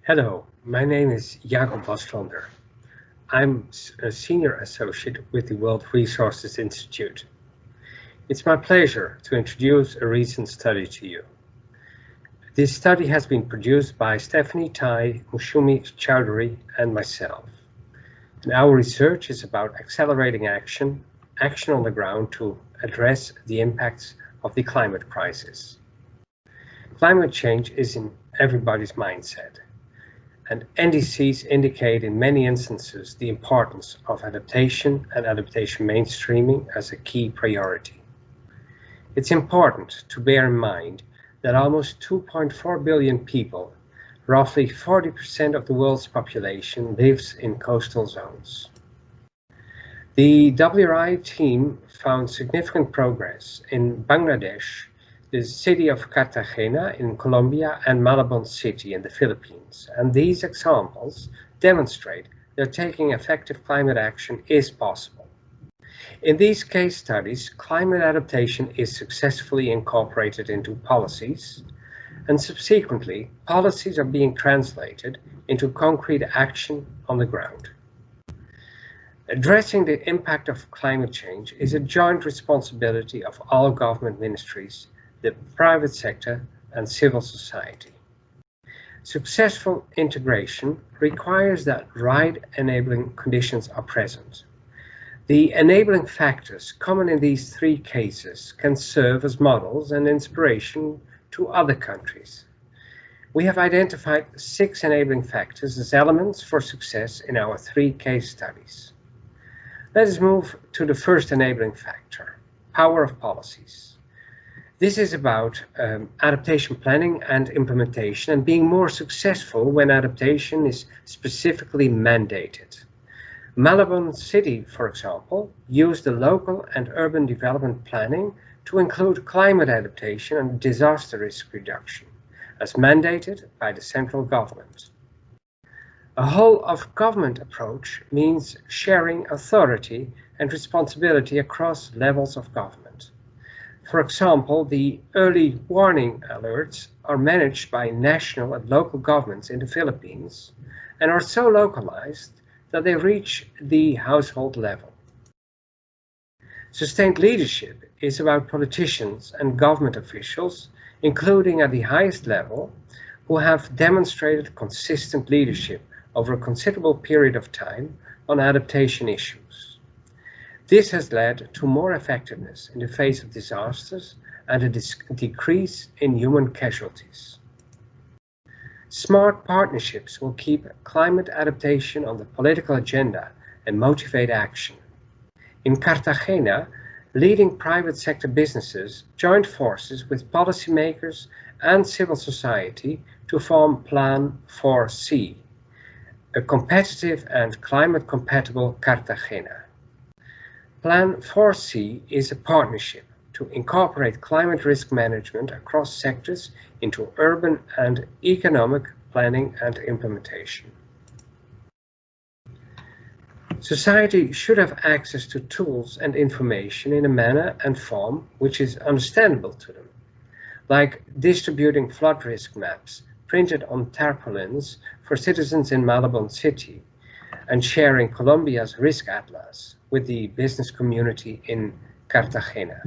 Hello, my name is Jacob Ostrander. I'm a senior associate with the World Resources Institute. It's my pleasure to introduce a recent study to you. This study has been produced by Stephanie Tai, Mushumi Chowdhury, and myself. And our research is about accelerating action on the ground to address the impacts of the climate crisis. Climate change is in everybody's mindset. And NDCs indicate in many instances the importance of adaptation and adaptation mainstreaming as a key priority. It's important to bear in mind that almost 2.4 billion people, roughly 40% of the world's population, lives in coastal zones. The WRI team found significant progress in Bangladesh, the city of Cartagena in Colombia, and Malabon City in the Philippines. And these examples demonstrate that taking effective climate action is possible. In these case studies, climate adaptation is successfully incorporated into policies, and subsequently, policies are being translated into concrete action on the ground. Addressing the impact of climate change is a joint responsibility of all government ministries, the private sector, and civil society. Successful integration requires that right enabling conditions are present. The enabling factors common in these three cases can serve as models and inspiration to other countries. We have identified 6 enabling factors as elements for success in our 3 case studies. Let us move to the first enabling factor, power of policies. This is about adaptation planning and implementation and being more successful when adaptation is specifically mandated. Malabon City, for example, used the local and urban development planning to include climate adaptation and disaster risk reduction, as mandated by the central government. A whole of government approach means sharing authority and responsibility across levels of government. For example, the early warning alerts are managed by national and local governments in the Philippines and are so localized that they reach the household level. Sustained leadership is about politicians and government officials, including at the highest level, who have demonstrated consistent leadership over a considerable period of time on adaptation issues. This has led to more effectiveness in the face of disasters and a decrease in human casualties. Smart partnerships will keep climate adaptation on the political agenda and motivate action. In Cartagena, leading private sector businesses joined forces with policymakers and civil society to form Plan 4C, a competitive and climate-compatible Cartagena. Plan 4C is a partnership to incorporate climate risk management across sectors into urban and economic planning and implementation. Society should have access to tools and information in a manner and form which is understandable to them, like distributing flood risk maps printed on tarpaulins for citizens in Malabon City, and sharing Colombia's risk atlas with the business community in Cartagena.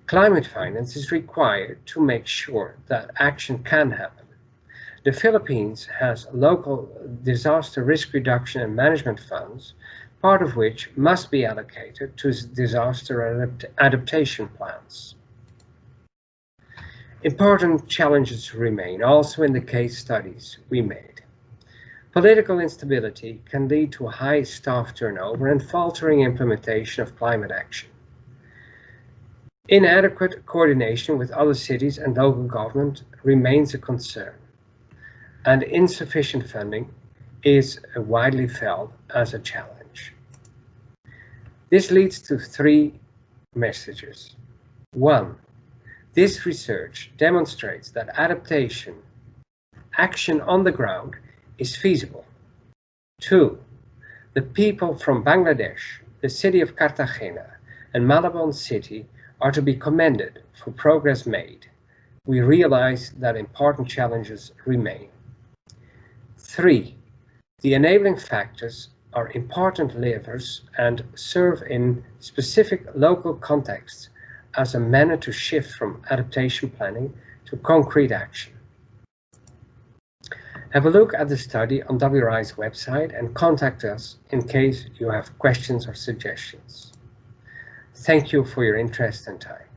Climate finance is required to make sure that action can happen. The Philippines has local disaster risk reduction and management funds, part of which must be allocated to disaster adaptation plans. Important challenges remain also in the case studies we made. Political instability can lead to high staff turnover and faltering implementation of climate action. Inadequate coordination with other cities and local government remains a concern, and insufficient funding is widely felt as a challenge. This leads to 3 messages. 1. This research demonstrates that adaptation, action on the ground, is feasible. 2. The people from Bangladesh, the city of Cartagena, and Malabon City are to be commended for progress made. We realize that important challenges remain. 3. The enabling factors are important levers and serve in specific local contexts as a manner to shift from adaptation planning to concrete action. Have a look at the study on WRI's website and contact us in case you have questions or suggestions. Thank you for your interest and time.